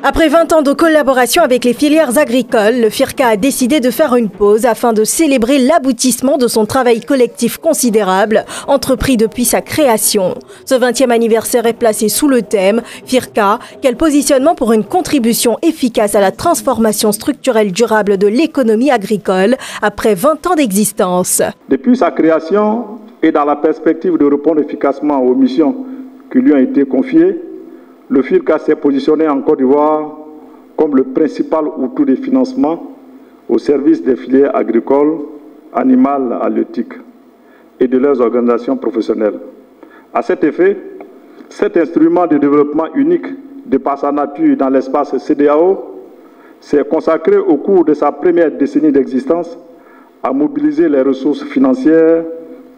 Après 20 ans de collaboration avec les filières agricoles, le FIRCA a décidé de faire une pause afin de célébrer l'aboutissement de son travail collectif considérable, entrepris depuis sa création. Ce 20e anniversaire est placé sous le thème « FIRCA, quel positionnement pour une contribution efficace à la transformation structurelle durable de l'économie agricole après 20 ans d'existence ». Depuis sa création et dans la perspective de répondre efficacement aux missions qui lui ont été confiées, le FIRCA s'est positionné en Côte d'Ivoire comme le principal outil de financement au service des filières agricoles, animales, halieutiques et de leurs organisations professionnelles. À cet effet, cet instrument de développement unique de par sa nature dans l'espace CEDEAO s'est consacré au cours de sa première décennie d'existence à mobiliser les ressources financières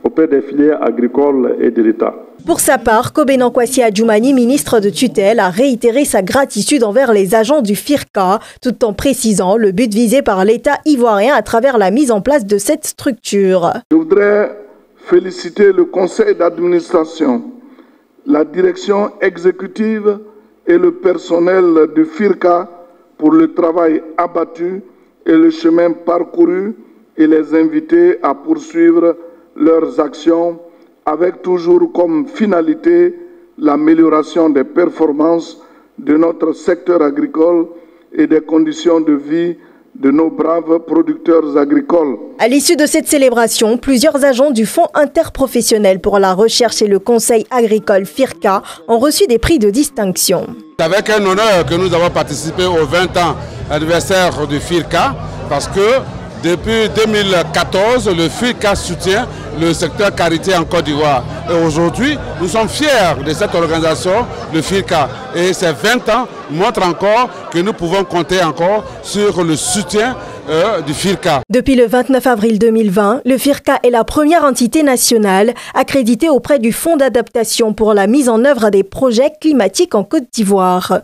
auprès des filières agricoles et de l'État. Pour sa part, Kobenan Kwasi Adjoumani, ministre de tutelle, a réitéré sa gratitude envers les agents du FIRCA, tout en précisant le but visé par l'État ivoirien à travers la mise en place de cette structure. Je voudrais féliciter le conseil d'administration, la direction exécutive et le personnel du FIRCA pour le travail abattu et le chemin parcouru et les inviter à poursuivre leurs actions avec toujours comme finalité l'amélioration des performances de notre secteur agricole et des conditions de vie de nos braves producteurs agricoles. À l'issue de cette célébration, plusieurs agents du Fonds interprofessionnel pour la recherche et le conseil agricole FIRCA ont reçu des prix de distinction. C'est avec un honneur que nous avons participé au 20 ans anniversaire du FIRCA parce que depuis 2014, le FIRCA soutient le secteur carité en Côte d'Ivoire. Et aujourd'hui, nous sommes fiers de cette organisation, le FIRCA. Et ces 20 ans montrent encore que nous pouvons compter encore sur le soutien du FIRCA. Depuis le 29 avril 2020, le FIRCA est la première entité nationale accréditée auprès du Fonds d'adaptation pour la mise en œuvre des projets climatiques en Côte d'Ivoire.